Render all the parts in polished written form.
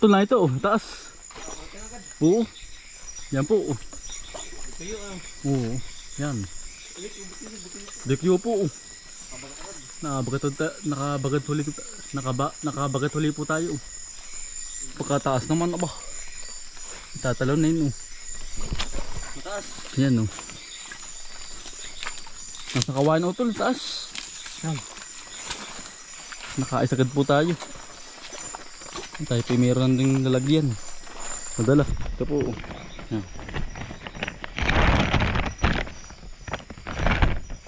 Utol na ito, taas. Oo. Yan po. Oo. Yan. Dekyo po. Nakabagat huli po tayo. Pagkataas naman aba. Tatalaw na yun. Mataas. Yan o. Nasa kawain utol, taas. Yan. Nakaisagad po tayo. Tayo po mayroon ng lalagyan. Madala. Ito po. Yan.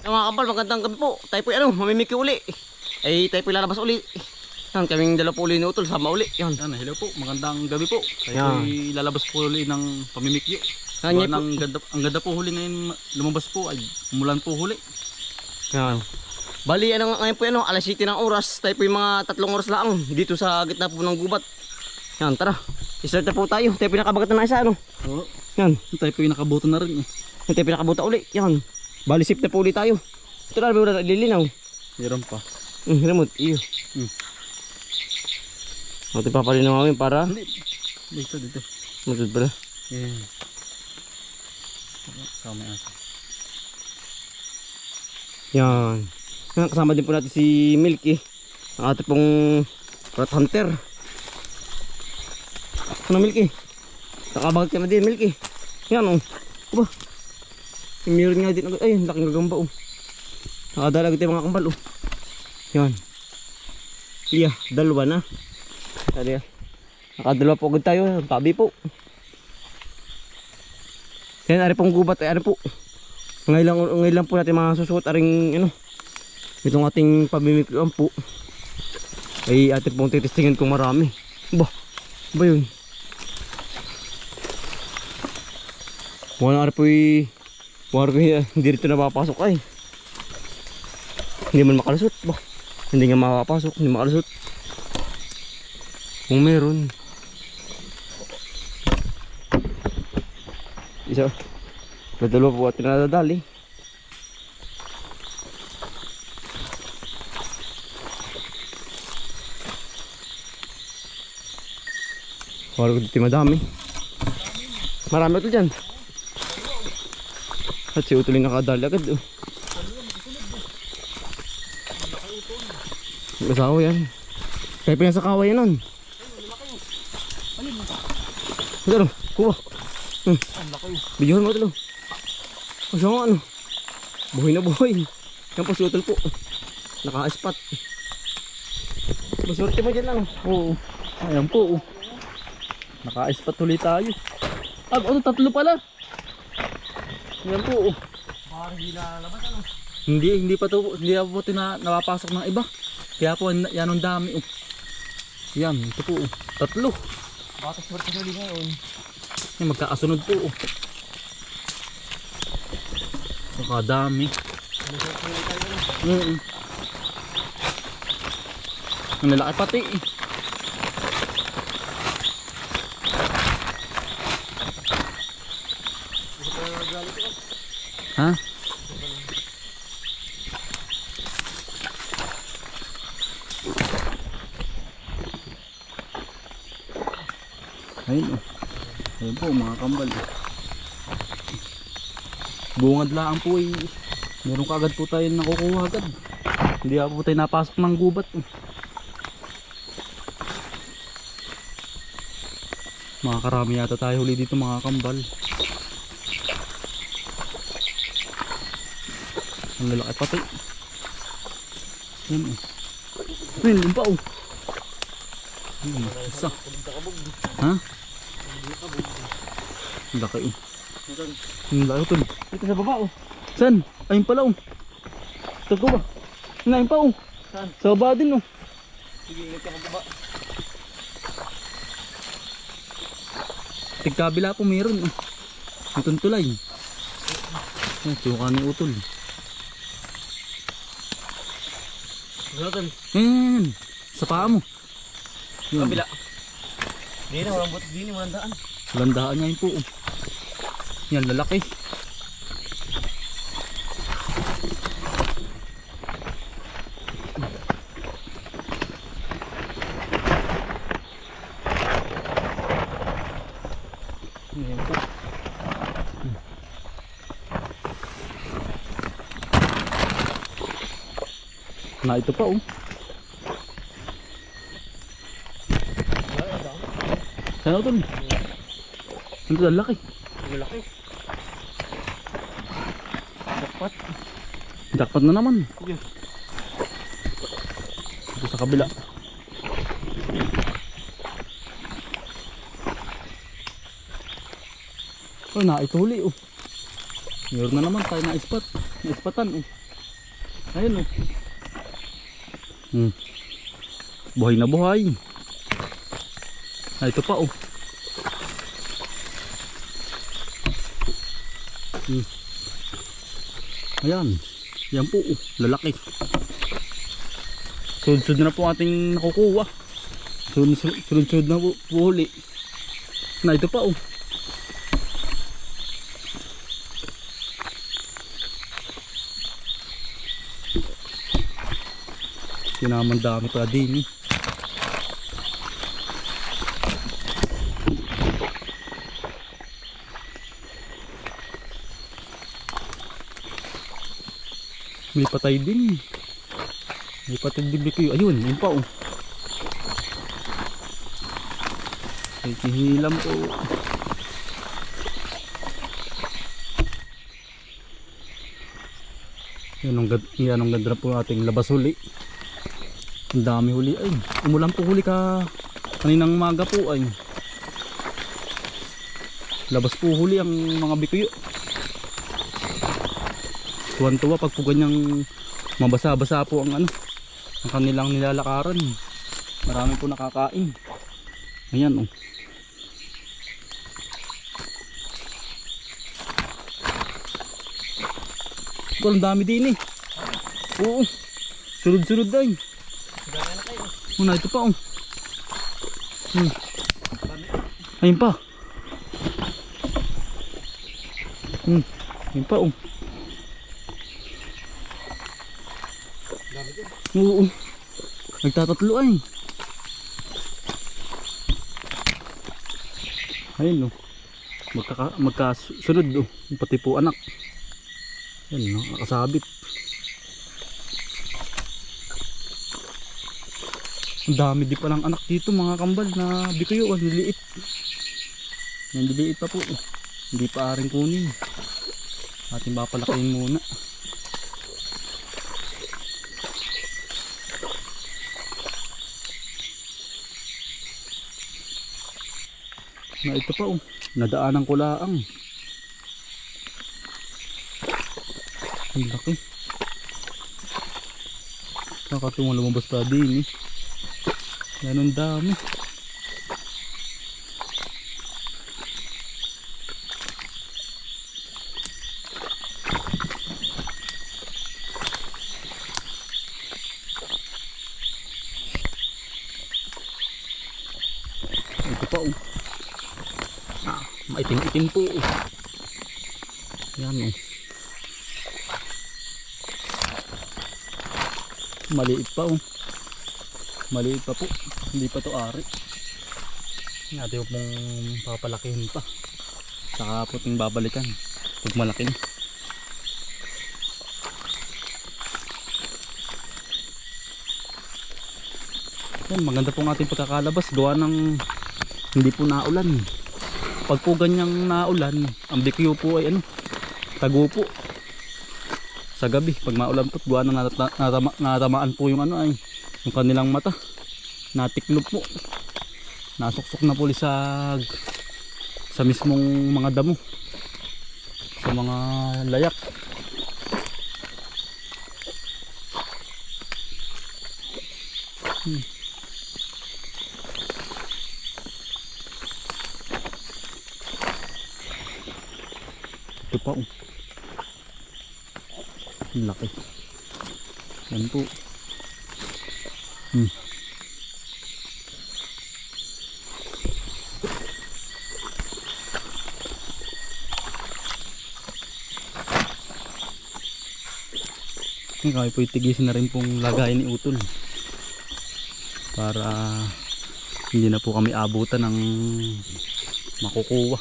Mga kapal, magandang gabi po. Tayo po mamimiki uli. Ay tayo po lalabas uli. Yan, kaming dala po uli ni Utol, sama uli. Yan. Yan, hello po, magandang gabi po. Tayo po lalabas po uli ng pamimikyo. Yan, ang ganda po huli ngayon, lumabas po ay umulan po huli. Yan. Bali, ngayon po alas 7 ng oras. Tayo po yung mga 3 oras lang dito sa gitna po ng gubat. Yan, tara. I-start na po tayo. Tayo po nakabagatan na isa, Oo. Yan. Tayo po yung nakabuto na rin. Tayo po nakabuta uli. Yan. Bali, sip na po ulit tayo. Ito na, may wala lilinaw. Meron pa. Remote, iyo. Ito papalinaw namin para... Dito. Matod pala. Yeah. Sama asa. Yan. Yan. Kasama din po natin si Milky. Ang ating pong rat hunter. Ano Milky? Nakabagat ka na din Milky. Yan o. Aba. Meron nga din. Ay, laking gagamba o. Nakadalag ito mga kambal o. Yan. Iya, dalawa na. Tadi, nakadalawa po agad tayo. Tabi po. Yan, ari pong gubat ay ari po. Ngayon lang po natin mga susuot aring itong ating pamimikroan po. Ay ating pong titistingin kung marami. Ba yun? Wala ari po hindi rito na mapapasok ay. Hindi man makalusot. Ba, hindi nga makapasok, hindi makalusot. Kung meron. Isa. Dalawa po at tinadadali. Wala ko dito madami. Marami ito dyan. At si Utol yung nakadali agad. Kasawa yan. Kaya pa yan sa kaway yan nun. Ito kuha. Bidyohan mo ito. Masya nga buhay na buhay. Yan po si Utol po. Naka-spot. Masurti mo dyan lang. Oo. Ayan po. Naka-spot ulit tayo. Tatlo pala. Yan po. Parang hindi lalabas Hindi pa po napapasok ng iba. Kaya po yan ang dami. Yan, ito po. 3. Baka swerte na rin ngayon. Yan, magkakasunod po. Nakadami. Ang lalaki pati. Ha? Ayun ayun po mga kambal. Bungad lang po meron kaagad po tayo nakukuha agad. Hindi po tayo napasok ng gubat. Makakarami yata tayo huli dito mga kambal. Ang lalaki pati. Ayun ayun lumpa isa. Ha? Ang laki ang laki ito. Ito sa baba Saan? Ayun pala Ito ko ba? Ayun pa Saan? Sa baba din Sige, ingat ka magbaba. Tigkabila po meron itong tulay. Yan, tiyuka ni Utol. Utol. Yan, sa paa mo. Yan. Kabila. Hindi na, walang butas din, walang daan. Walang daan ngayon po. Yan, lalaki. Na ito pa oh. Sana utol. Ano ito? Laki. Malaki. Jackpot. Jackpot na naman. Yeah. Ito sa kabila. Oh, naituli oh. Meron na naman tayo na ispat. Naispatan oh. Ayun oh. Buhay na buhay. Ah, ito pa oh. Ayan. Yan po oh. Lalaki. Sunod-sunod na po ating nakukuha. Sunod-sunod na po huli. Na ito pa oh. Naman dami pa din eh. May patay din. May patay din bikuyo. Ayun, yun pa oh. May kihilam po. Yan ang ganda po ating labas huli. Ang dami huli ay. Umulan po huli kaninang umaga po ay. Labas po huli ang mga bikuyo. Tuwan-tuwa pag po ganyang mabasa-basa po ang ang kanilang nilalakaran. Marami po nakakain. Ayan oh. Ang dami din eh. Oo. Sunod-sunod din. Una ito pa oh. Ayun pa. Ayun pa oh. Oo. Nagtatatlo ay. Ayun oh. Magkasunod oh. Pati po anak. Ayun oh. Nakasabit. Ang dami din palang anak dito mga kambal na bikuyo. Ang liliit. Ang liliit pa po. Hindi pa aring kunin. Ating papalakihin muna. Na ito pa oh. Nadaanan ko laang. Ang laki. Nakatungong lumabas pa din eh. Yan ang dami. Ito pa oh. Maitim-itim po oh. Yan oh. Maliit pa oh. Maliit pa po. Hindi pa to ari. Natin po pong papalakihin pa. Saka po ting babalikan pag malaki na. Yan, maganda pong ating pagkakalabas. Gawa ng hindi po naulan. Pag po ganyang naulan, ang bikuyo po ay tago po. Sa gabi, pag maulan po, gawa ng natamaan po yung ay yung kanilang mata. Natiklop po. Nasuksok na po sa mismong mga damo. Sa mga layak. Ito pa oh. Laki. Yan po. Kaya po itigisin na rin pong lagay ni utol para hindi na po kami abutan ng makukuha.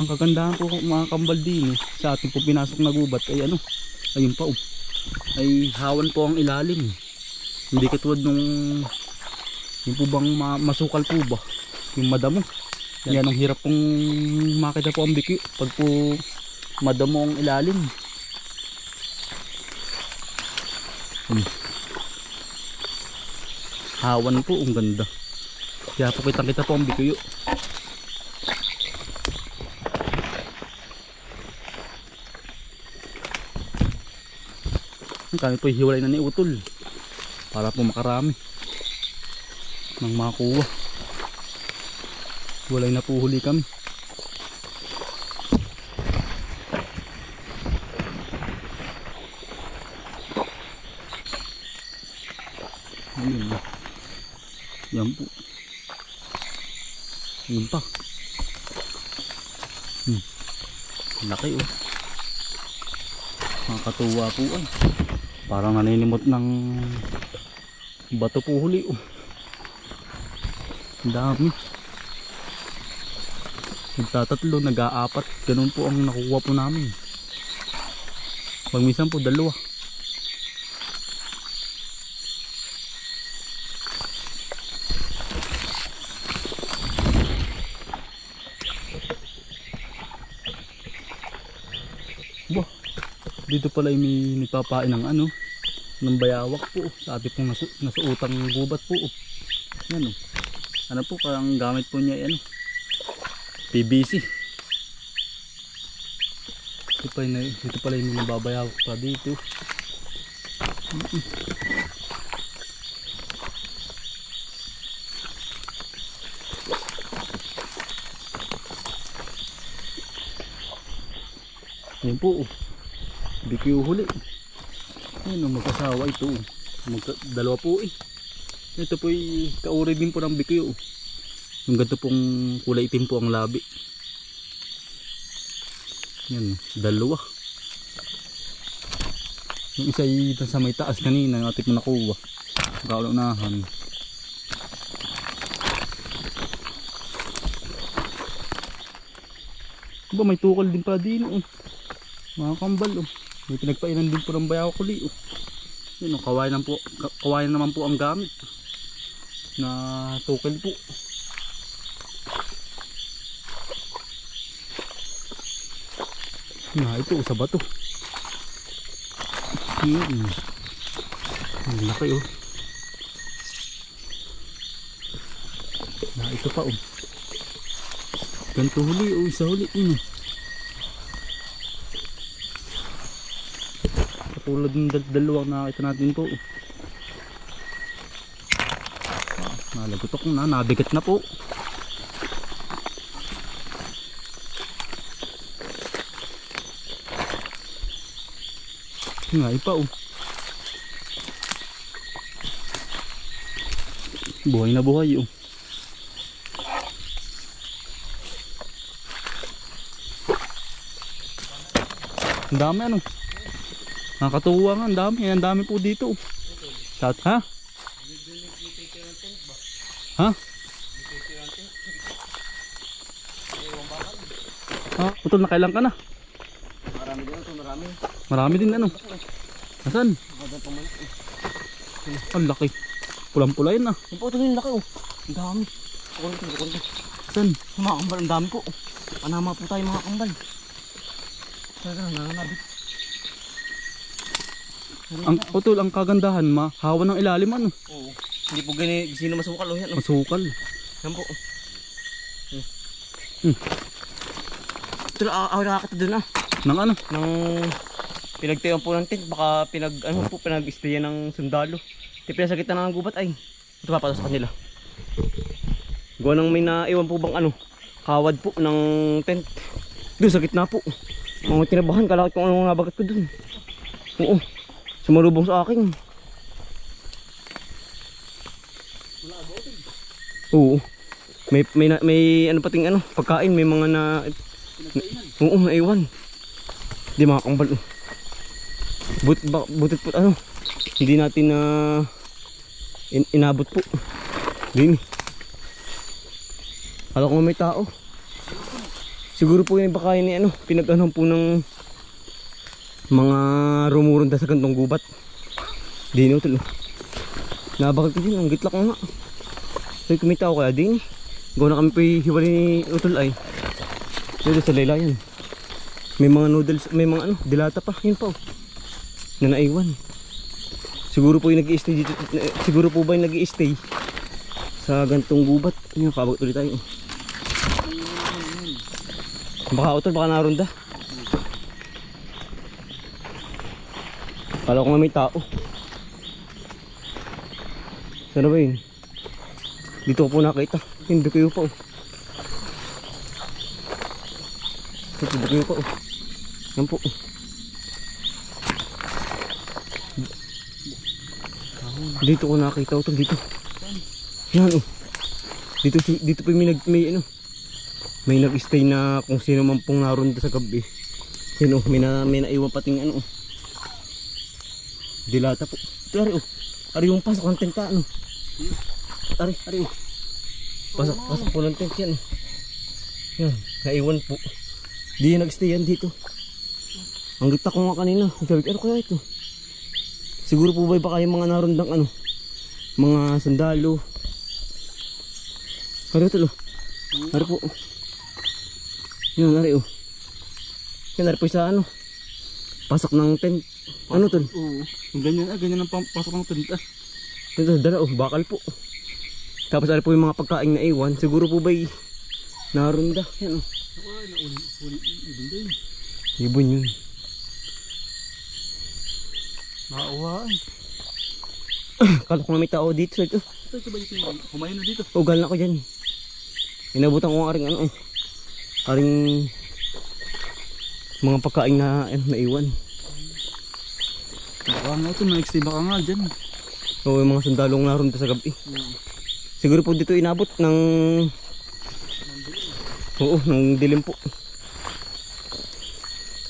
Ang kagandahan po mga kambal din sa ating po pinasok na gubat ay ano, ayun pa ay hawan po ang ilalim. Hindi katulad nung yung po bang masukal po ba, yung madamo. Yan ang hirap pong makita po ang bikyo pag po madamo ang ilalim. Hawan po, ang ganda. Kaya po kitang kita po ang bikyo. Kami po hiwalay na ni Utol para po makarami ng makuha. Hiwalay na po huli kami. Ayun. Yan po. Yun pa. Laki oh. Nakakatuwa po ay. Parang naninimot ng bato po huli oh. Ang dami. Nagtatatlo, nag-aapat. Ganun po ang nakukuha po namin. Pag minsan po dalawa. Bah, dito pala may nagpapain ng ano, ng bayawak po sa ating pong nasuutang gubat po. Yan oh. Ano po, ang gamit po niya ay ano, PVC. Dito pala yung nababayawak pa dito. Yan po, bikyo huli. Yan, mag-asawa ito. Dalawa po eh. Ito po ay kauri din po ng bikyo. Yung ganito pong kulay itim po ang labi. Yan, dalawa. Yung isa ay sa may taas kanina, yung ating nakuha. Kaunahan. Ba, may tukal din pala din oh. Mga kambal oh. May pinagpainan din po ng bayawak uli oh. Yun oh, kawayan naman po ang gamit na tukal po. Na ito sa bato. Ang laki oh. Na ito pa oh. Ganito huli oh, isa huli katulad ng dalawang nakita natin po oh. Nalagotok na, nabigat na po. Nga ipa oh. Buhay na buhay oh. Ang dami ano. Nakakatuwa nga, ang dami po dito oh. Ha? Ha? Ha? Putol na kailan ka na? Marami din ito, marami. Marami din ano. Nasaan? Ang laki. Pulang-pula yun ah. Yung po ito yung laki oh. Ang dami. Kukunti. Saan? Mga kambal, ang dami po oh. Panama po tayo mga kambal. Talaga, nanganabit. Ang putol, ang kagandahan hawa ng ilalim ano. Oo. Hindi po gani, sino masukal oh yan oh. Masukal. Yan po oh. Ito nakakita dun ah. Nang ano? Nang pinagtayon po ng tent, baka pinag-stayan ng sundalo. Tipila sa gitna ng gubat ay ito papato sa kanila. Gawa nang may naiwan po bang ano, kawad po ng tent. Doon sa gitna po. Mga tinabahan, kalakit kung anong nabagat ko dun. Oo. Sumarubong sa akin. Oo. May ano pating ano, pagkain, may mga na oo, naiwan. Di mga kambal. Butit po ano. Hindi natin na inabot po. Dini. Alam ko may tao. Siguro po yung baka ni ano, pinag-anuhan po ng mga rumurunda sa gantong gubat. Di na utol. Nabakal ko din, ang gitlak ko nga. So kumita ako kaya din. Gawa na kami pa hiwalay ni utol ay. Dito sa laylayan. May mga noodles, may mga ano, dilata pa. Yun pa oh. Na naiwan. Siguro po yung nag-i-stay dito. Siguro po ba yung nag-i-stay sa gantong gubat. Yun, kabag ulit tayo. Baka utol, baka narunda. Kala ko nga may tao. Sana ba yun? Dito ko po nakita. Hindi ko yun pa oh. Hindi ko yun pa oh. Yan po oh. Dito ko nakita utol dito. Yan oh. Dito po may ano. May nag-stay na kung sino man pong naroon sa gabi. Yan oh, may naiwan pating ano oh. Dilata po. Ito ari oh. Ari yung pasok ng tent ano. Ari oh. Pasok po ng tent yan. Yan, naiwan po. Di nag-stay yan dito. Ang gita ko nga kanina. Sabi ko, ano kaya ito? Siguro po ba baka yung mga narundang ano? Mga sundalo. Ari ito oh. Ari po. Yan, ari oh. Yan, ari po sa ano. Pasok ng tent. Ano tol? Oo. Ganyan ang pasok ng tent. Ito, dala oh, bakal po. Tapos ari po yung mga pagkain na iwan. Siguro po ba'y narunda? Yan oh. Ibon yun. Maawain. Kala ko nga may tao dito. Ito ba dito? Kumain na dito. ugal na ko dyan. Inabutan ko nga aring ano. Aring mga pagkain na naiwan. Baka nga ito, na-extend baka nga dyan. O yung mga sundalong naroon sa gabi. Siguro po dito inabot ng oo, ng dilim po.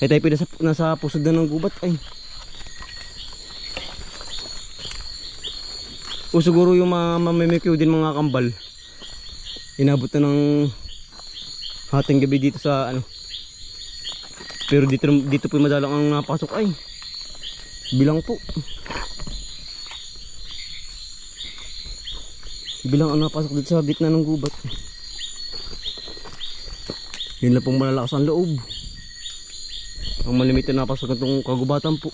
Ay tayo nasa pusod na ng gubat ay. O siguro yung mamimikyo din mga kambal. Inabot na ng hating gabi dito sa ano. Pero dito po madalang ang napasok ay. Bilang po. Bilang ang napasok dito sa bitna ng gubat. Yun lang pong malalakas ang loob. Ang malimit na napasok itong kagubatan po.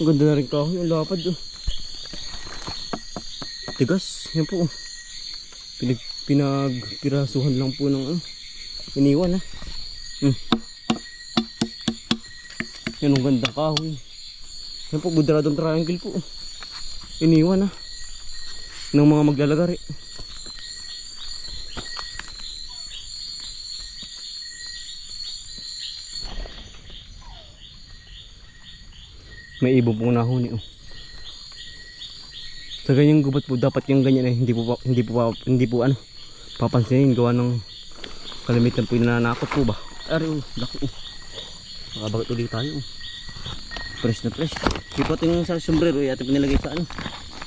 Ang ganda na rin kahoy. Ang lapad oh. Tigas. Yan po oh. Pinagpirasuhan lang po ng ano. Iniwan ha. Yan ang ganda kahoy. Yan po, budradong triangle po. Iniwan ha. Ng mga maglalagari. May ibon pong nahuni oh. Sa ganyang gubat po, dapat yung ganyan eh, hindi po ano, papansinin, gawa ng kalimitan po yung nananakot po ba. Ari oh, laki oh. Makabagat ulit tayo oh. Fresh na fresh. Ipot yung sa sombrero eh, ating pinilagay sa ano,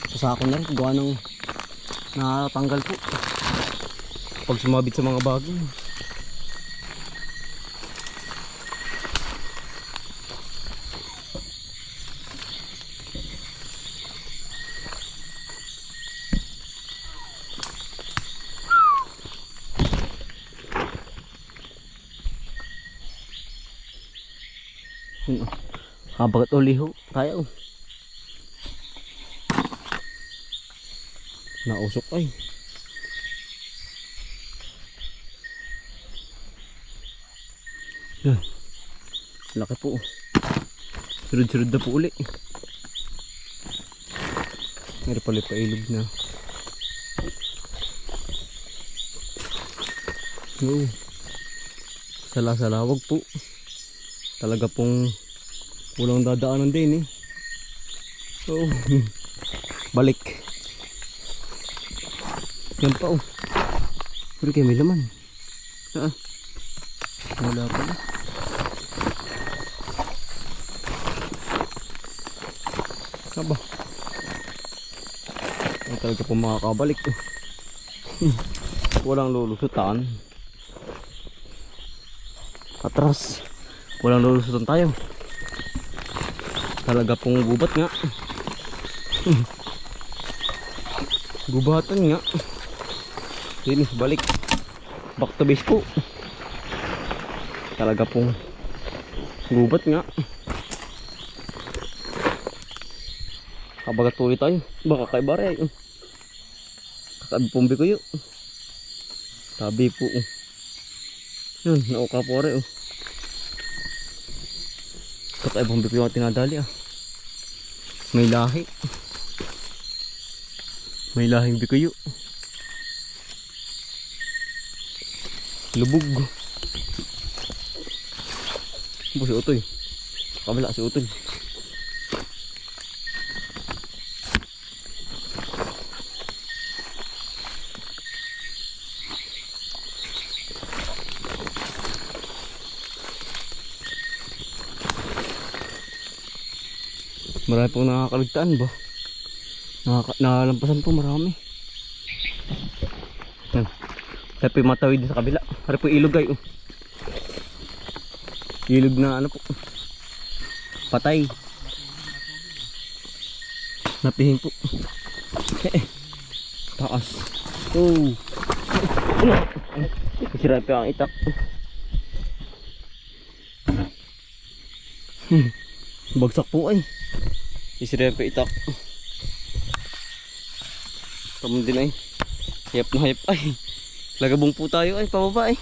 sa sako na rin, gawa ng nakatanggal po pag sumabit sa mga bagay. Kabagat uliho tayo. Nausok ay. Yan. Laki po. Surud-surud na po uli. Meron pala pa ilog na. Oo. Sala-salawag po. Talaga pong walang dadaanan din eh. Oo. Balik. Yan pa oh. Pero kayo may laman. Wala pala. Aba. talaga po makakabalik. Walang lulusutan. Atras. Walang lulusutan tayo. Talaga pong gubat nga. Gubatan nga. Dinis, balik. Back to base po. Talaga pong gubat nga. Kabagat po tayo. Baka kay Baray. Kakabi pong bikuyo. Tabi po. Yun, nauka po rin. Kakabi pong bikuyo ang tinadali. May lahi. May lahing bikuyo. Lubog. Bu si Utoy. Kabila si Utoy. Marami pong nakakaligtaan ba? Nakalampasan po marami. Yan. Tapi matawid sa kabila. Para po ilog ay. Ilog na ano po. Patay. Napihin po. Taas. Oh. Sira pa ang itak. Bagsak po ay. Isira pa itak. Tama din ay. Hayap na hayap ay. Lagabong po tayo ay pababa ay.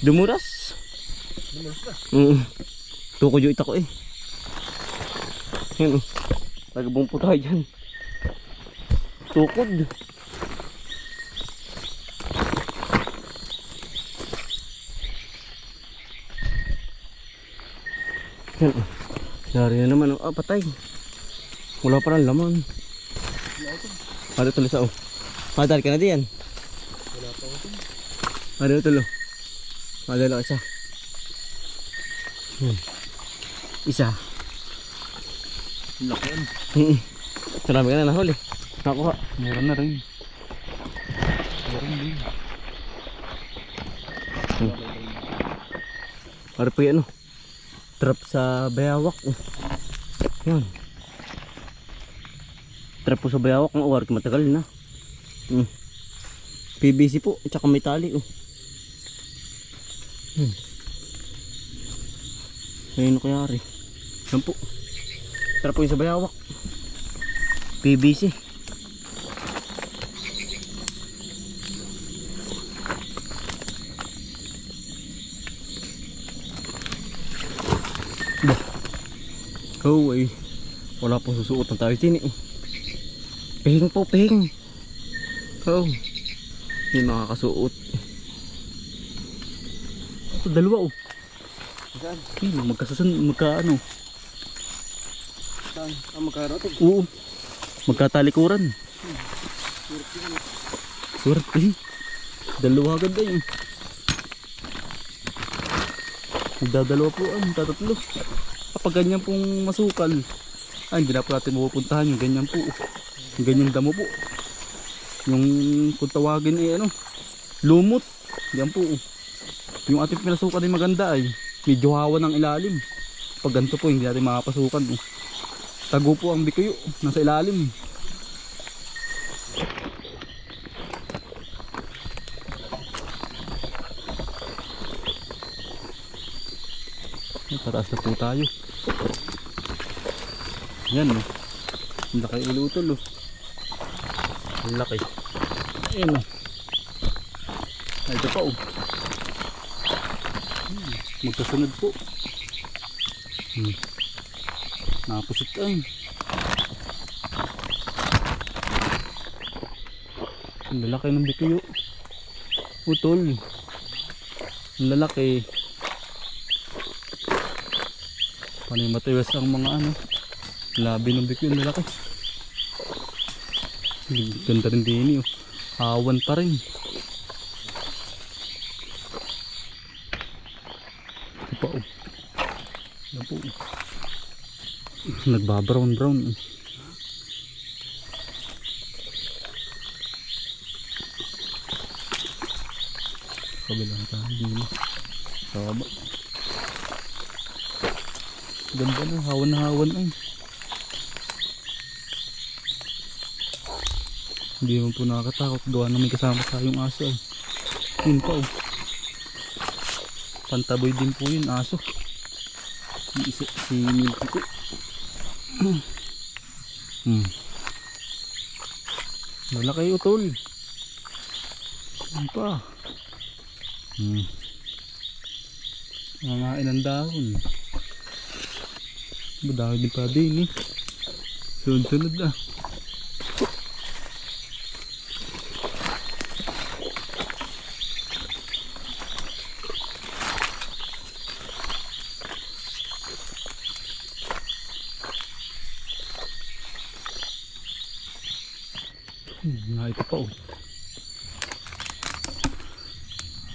Dumuras. Dumuras ka? Tukod yung itak ko eh. Yan oh. Lagabong po tayo dyan. Tukod. Yan oh. Dari na naman oh. Patay. Wala pa rin laman. Ano tuloy sa oh. Madal ka na diyan. Wala pa ako. Ano tuloy? Madal ka isa. Isa. Laki yan. Marami ka na nahuli. Nakuha. Meron na rin. Meron din. Para po yan oh. Trap sa bayawak oh. Yan. Trap po sa bayawak ang uwar matagal na. PVC po at saka may tali oh. Ayun kaya rin. Yan po. Trap po yung sa bayawak. PVC. Bah. Oh ay. Wala pong susuot na tayo din eh. Pihing po, pihing. Oh. Hindi makakasuot. Ito dalawa oh. Saan? Magkaano? Saan? Magkarotig? Oo. Magkatalikuran. Swerte. Dalawa agad ay. Magdadalawa po ay. Tatatlo. Kapag ganyan pong masukal. Ay hindi na po natin mapupuntahan yung ganyan po. Yung ganyan damo po. Yung kung tawagin ay ano. Lumot. Yan po. Yung ating pinasukan ay maganda ay. Medyo hawa ng ilalim. Pag ganito po hindi natin makapasukan. Tago po ang bikuyo. Nasa ilalim. Pataas na po tayo. Yan oh. Ang laki ulutol oh. Ang laki. Ayan oh. Ay, ito pa oh. Magkasunod po. Napusit ay. Ang lalaki ng bikuyo. Utol. Ang lalaki. Panay matiwas ang mga ano. Labi ng bikuyo. Ang lalaki. Ganda rin din oh. Hawan pa rin. Ito pa oh. Yan po. Nagbabrown brown. kabila tayo dito. Saba. Ganda na, hawan na hawan ay. Hindi naman po nakakatakot, gawa na may kasama tayong aso ay. Yun pa oh. Pantaboy din po yun, aso. Si Milky po. Malaki utol. Yun pa. Nangain ang dahon. Madami din pa din eh. Sunod-sunod na. Ito pa oh.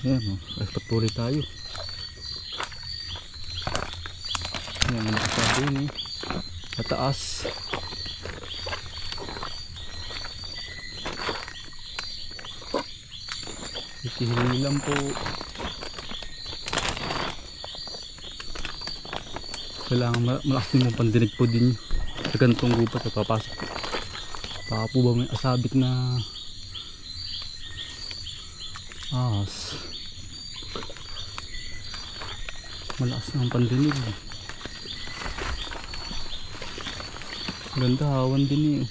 Ayan oh, patuloy tayo. Ayan, nakasado yun eh. Sa taas. Ikihilang po. Kailangan malakas din mong pandinig po din sa ganitong gupat na papasok po. Baka po ba may asabik na ahas. Malakas ng pandinig. Ganda, hawan din eh.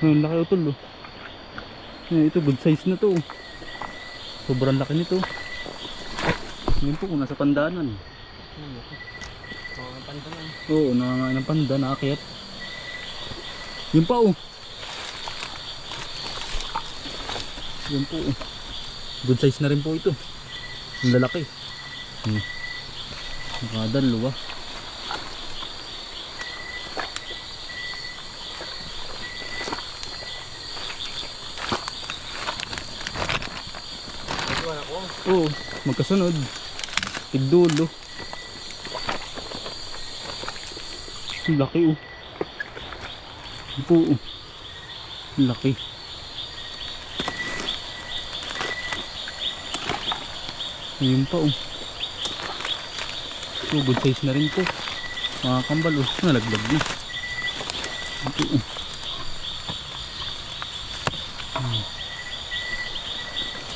Ang laki utol oh. Ito good size na to. Sobrang laki nito. Yun po kung nasa pandanan. Oo, nangangain ng panda, naakyat. Yun pa oh. Yun po oh. Good size na rin po ito. Ang lalaki. Nakadalawa. Oo, magkasunod. Tigdulo. Ang laki oh. Yun po oh. Ang laki. Ayun pa oh. So, good size na rin po. Mga kambal oh. Nalaglag na. Ito oh.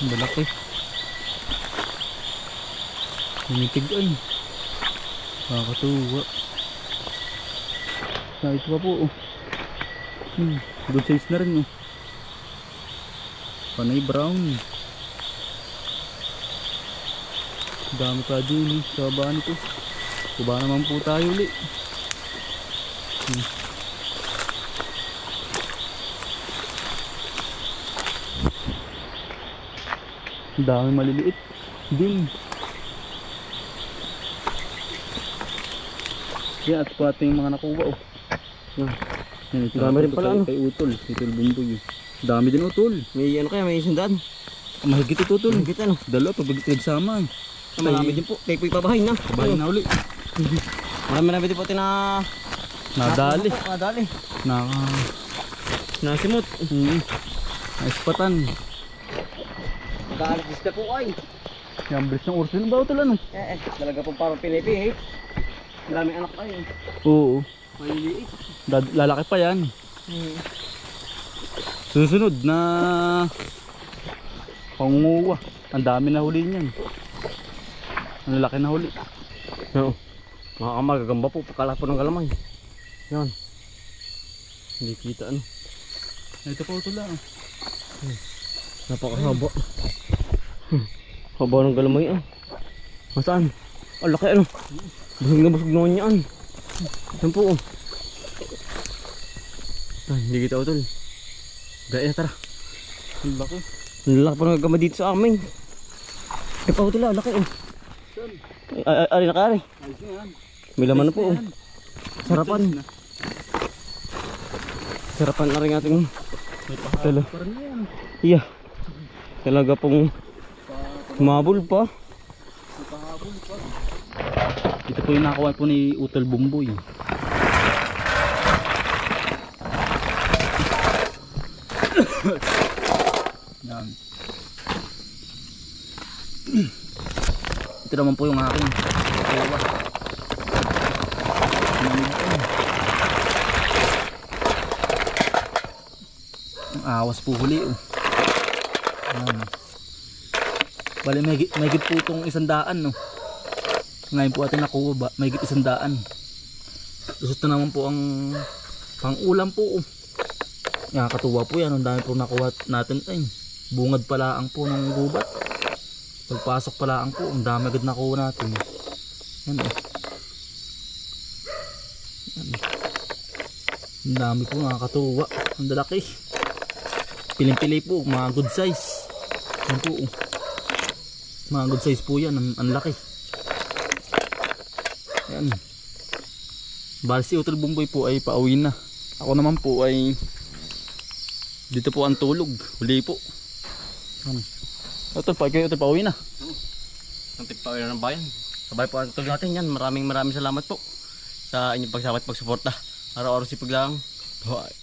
Ang malaki. Tumitig-an. Nakakatuwa. Ito pa po oh. Good size na rin oh. Panay brown. Dami pa din sa baba nito. Kuba naman po tayo ulit. Dami maliliit din. Yan at po ating mga nakuha oh. Yan, dami rin pala ano. Kay utol, utol bumboy. Dami din utol. May ano kaya, may sandaan. Mahigit ito utol. Mahigit ano. Dalawa pag nagsama. Marami din po. Tayo po ipabahay na. Pabahay na uli. Marami din po nadali. Nadali. Nasimot. Naispatan. Nagkaalis na po ay. Yung bilis ng urso. Ano ba utol ano? Talaga po parang pinipihit. Maraming anak tayo. Oo. Maliliit. Lalaki pa yan. Susunod na pangunguha. Ang dami na huli niyan. Ang laki na huli. Oo. Mga kamagagamba po. Pakala po ng galamay. Yan. Hindi kita ano. Ito pa ito lang. Napakahaba. Haba ng galamay ah. Masaan? Ang laki ano. Busog na busog naman yan. Yan po oh. Hindi kita utol. Gaya tara. Ang laki. Ang laki pa nagagamba dito sa amin. Ay pa utol ah. Laki oh. Ari nakari. Ayos na yan. May laman na po oh. Sarapan. Sarapan na rin ating tala. Iya. Talaga pong mabul pa. Ito po yung nakakuha po ni Utol Bumboy. Yan. Ito naman po yung aking kawa. Ang awas po huli. Bali may git po itong 100 no. Ngayon po atin nakuha ba, may git 100. Tapos ito naman po ang pang ulam po. Nakakatuwa po yan. Ang dami po nakuha natin. Ay, bungad pala ang po ng gubat. Pagpasok pala ang po, ang dami agad nakuha natin. Yan o. Ang dami po, nakakatuwa. Ang dalaki. Piling-pili po, mga good size. Yan po. Mga good size po yan, ang laki. Yan. Bali si Utol Bumboy po ay pauwi na. Ako naman po ay dito po ang tulog. Huli po. Utol, pauwi na. Ang tigpauwi na ng bayan. Sabay po ang tulog natin yan. Maraming salamat po sa inyong pagsama at pagsuporta. Araw-araw sipag lang. Bye.